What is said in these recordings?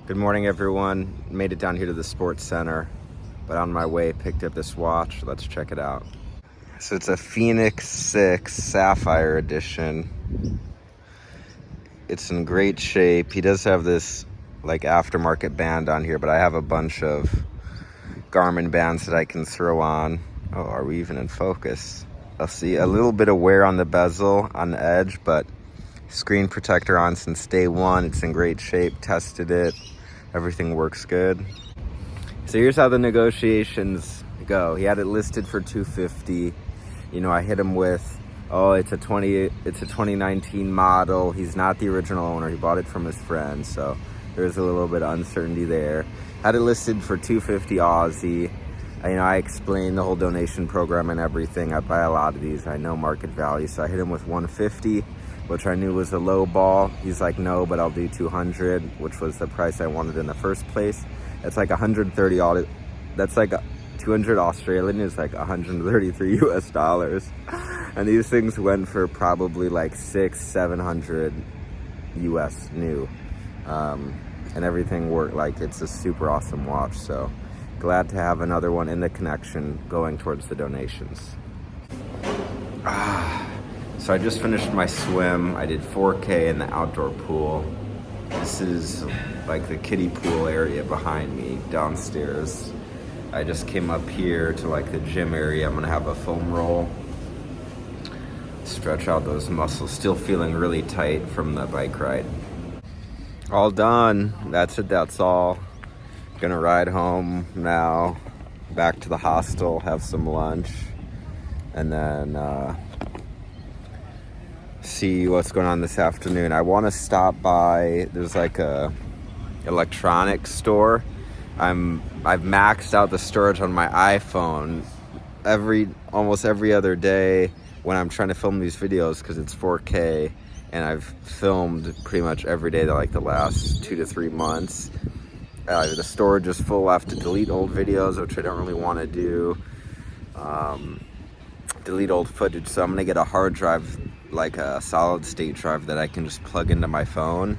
Good morning, everyone. Made it down here to the sports center, but on my way picked up this watch. Let's check it out. So it's a Phoenix 6 Sapphire edition. It's in great shape. He does have this like aftermarket band on here, but I have a bunch of Garmin bands that I can throw on. Oh, are we even in focus? I'll see a little bit of wear on the bezel on the edge, but screen protector on since day one. It's in great shape. Tested it. Everything works good. So here's how the negotiations go. He had it listed for $250. You know, I hit him with, it's a 2019 model. He's not the original owner. He bought it from his friend, so there's a little bit of uncertainty there. Had it listed for $250 Aussie. I explained the whole donation program and everything. I buy a lot of these. I know market value, so I hit him with $150, which I knew was a low ball. He's like, no, but I'll do $200, which was the price I wanted in the first place. That's like $130. That's like 200 Australian is like 133 US dollars. And these things went for probably like $600-700 US new. And everything worked. Like, it's a super awesome watch. So glad to have another one in the connection going towards the donations. So I just finished my swim. I did 4K in the outdoor pool. This is like the kiddie pool area behind me downstairs. I just came up here to like the gym area. I'm gonna have a foam roll. Stretch out those muscles. Still feeling really tight from the bike ride. All done. That's it, that's all. Gonna ride home now, back to the hostel, have some lunch, and then see what's going on this afternoon. I want to stop by, there's like a electronics store. I've maxed out the storage on my iPhone almost every other day when I'm trying to film these videos, because it's 4K, and I've filmed pretty much every day like the last 2 to 3 months. The storage is full. I have to delete old videos, which I don't really want to do. Delete old footage, so I'm gonna get a hard drive, like a solid state drive that I can just plug into my phone,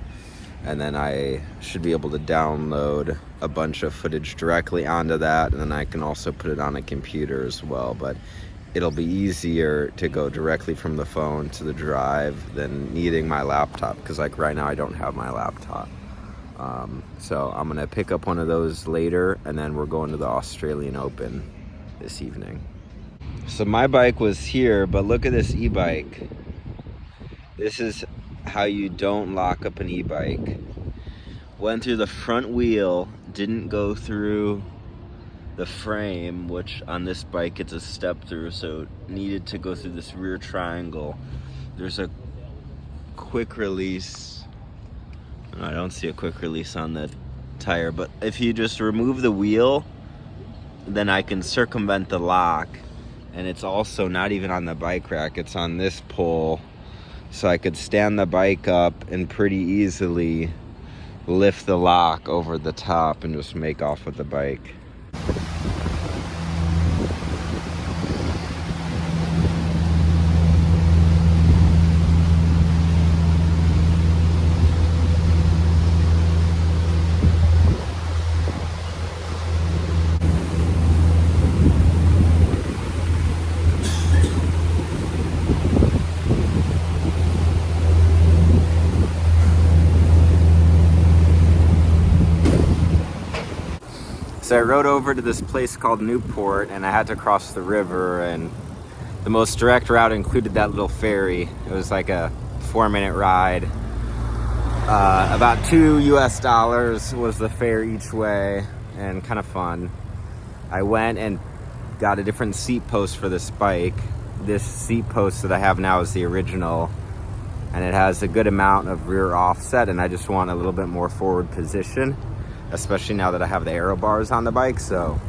and then I should be able to download a bunch of footage directly onto that, and then I can also put it on a computer as well. But it'll be easier to go directly from the phone to the drive than needing my laptop, because like right now I don't have my laptop. So I'm gonna pick up one of those later, and then we're going to the Australian Open this evening. So my bike was here, but look at this e-bike. This is how you don't lock up an e-bike. Went through the front wheel, didn't go through the frame, which on this bike it's a step through, so it needed to go through this rear triangle. There's a quick release. I don't see a quick release on the tire, but if you just remove the wheel, then I can circumvent the lock. And it's also not even on the bike rack, it's on this pole. So I could stand the bike up and pretty easily lift the lock over the top and just make off with the bike. So I rode over to this place called Newport, and I had to cross the river, and the most direct route included that little ferry. It was like a 4-minute ride. About $2 US was the fare each way, and kind of fun. I went and got a different seat post for this bike. This seat post that I have now is the original, and it has a good amount of rear offset, and I just want a little bit more forward position, especially now that I have the aero bars on the bike. So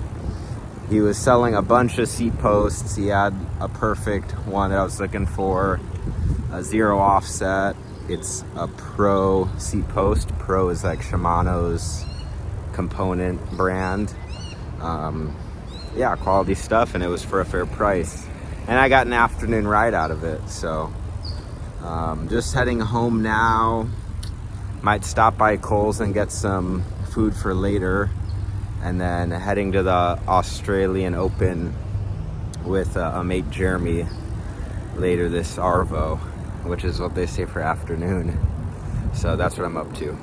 he was selling a bunch of seat posts. He had a perfect one that I was looking for, a 0 offset. It's a Pro seat post. Pro is like Shimano's component brand. Quality stuff, and it was for a fair price. And I got an afternoon ride out of it. So just heading home now. Might stop by Kohl's and get some food for later, and then heading to the Australian Open with a mate Jeremy later this Arvo, which is what they say for afternoon. So that's what I'm up to.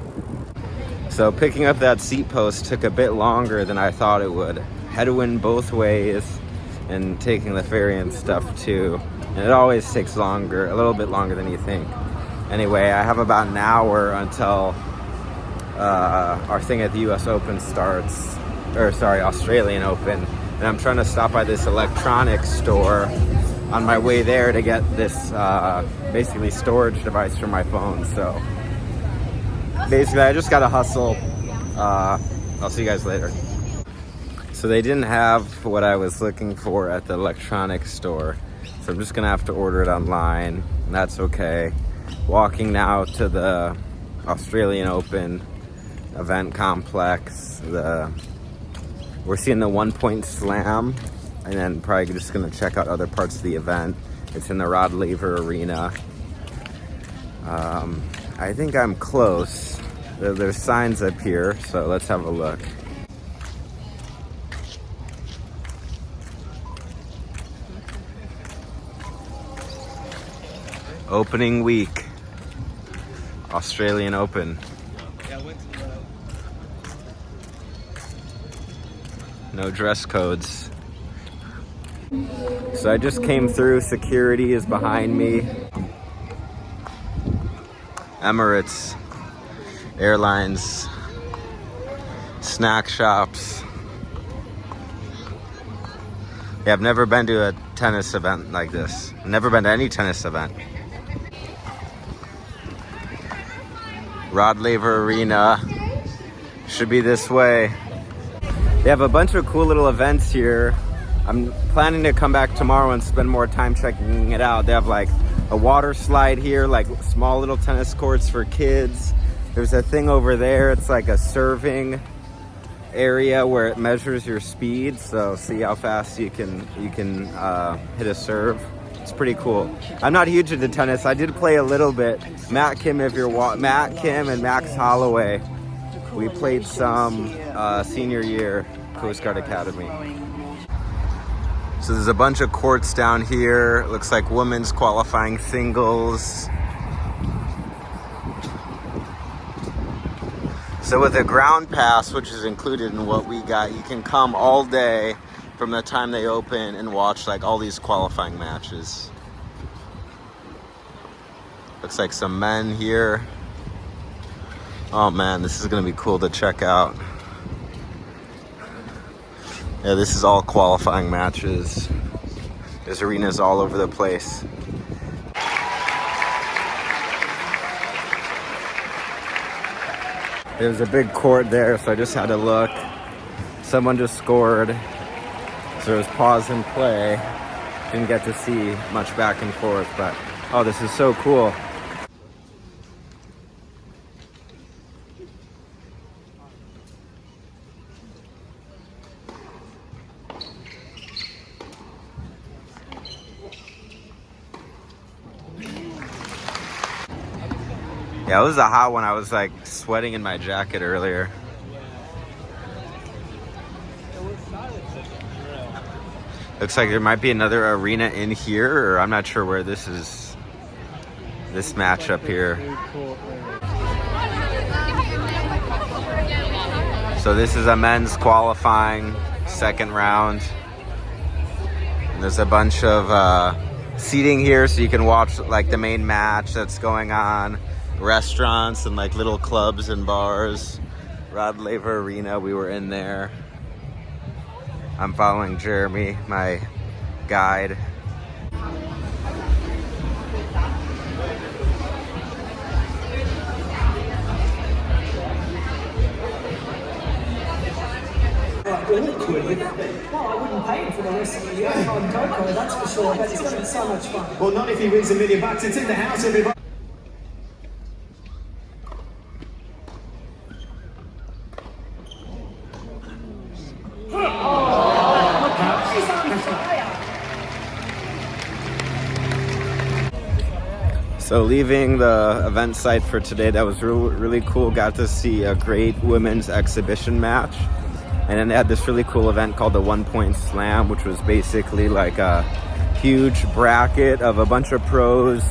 So picking up that seat post took a bit longer than I thought it would. Headwind both ways and taking the ferry and stuff too. And it always takes longer, a little bit longer than you think. Anyway, I have about an hour until our thing at the US Open starts, or sorry, Australian Open. And I'm trying to stop by this electronics store on my way there to get this basically storage device for my phone. So basically I just gotta hustle. I'll see you guys later. So they didn't have what I was looking for at the electronics store. So I'm just gonna have to order it online, and that's okay. Walking now to the Australian Open event complex. We're seeing the 1 point slam, and then probably just gonna check out other parts of the event. It's in the Rod Laver Arena. I think I'm close. There's signs up here, so let's have a look. Opening week, Australian Open. No dress codes. So I just came through, security is behind me. Emirates, airlines, snack shops. Yeah, I've never been to a tennis event like this. Never been to any tennis event. Rod Laver Arena should be this way. They have a bunch of cool little events here. I'm planning to come back tomorrow and spend more time checking it out. They have like a water slide here, like small little tennis courts for kids. There's a thing over there. It's like a serving area where it measures your speed. So see how fast you can hit a serve. It's pretty cool. I'm not huge into tennis. I did play a little bit. Matt Kim and Max Holloway. We played some senior year, Coast Guard Academy. So there's a bunch of courts down here. It looks like women's qualifying singles. So with a ground pass, which is included in what we got, you can come all day from the time they open and watch like all these qualifying matches. Looks like some men here. Oh man, this is gonna be cool to check out. Yeah, this is all qualifying matches. There's arenas all over the place. There's a big court there, so I just had to look. Someone just scored. So it was pause and play. Didn't get to see much back and forth, but oh, this is so cool. Yeah, it was a hot one. I was like sweating in my jacket earlier. Looks like there might be another arena in here, or I'm not sure where this is. This matchup here. So this is a men's qualifying second round. And there's a bunch of seating here, so you can watch like the main match that's going on. Restaurants and like little clubs and bars. Rod Laver Arena, we were in there. I'm following Jeremy, my guide. Awkward. Well, I wouldn't pay him for the rest of the year on Coco, that's for sure, but it's going to be so much fun. Well, not if he wins $1 million. It's in the house, everybody. So leaving the event site for today, that was really cool. Got to see a great women's exhibition match. And then they had this really cool event called the 1 Point Slam, which was basically like a huge bracket of a bunch of pros,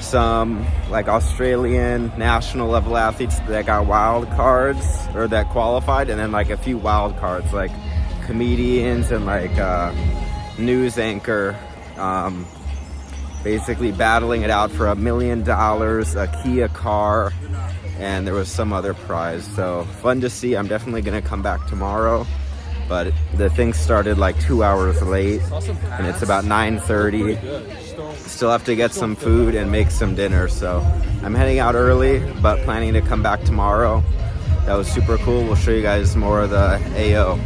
some like Australian national level athletes that got wild cards or that qualified, and then like a few wild cards like comedians and like news anchor, basically battling it out for $1 million, a Kia car, and there was some other prize. So fun to see. I'm definitely gonna come back tomorrow, but the thing started like 2 hours late and it's about 9:30. Still have to get some food and make some dinner, so I'm heading out early but planning to come back tomorrow. That was super cool. We'll show you guys more of the AO.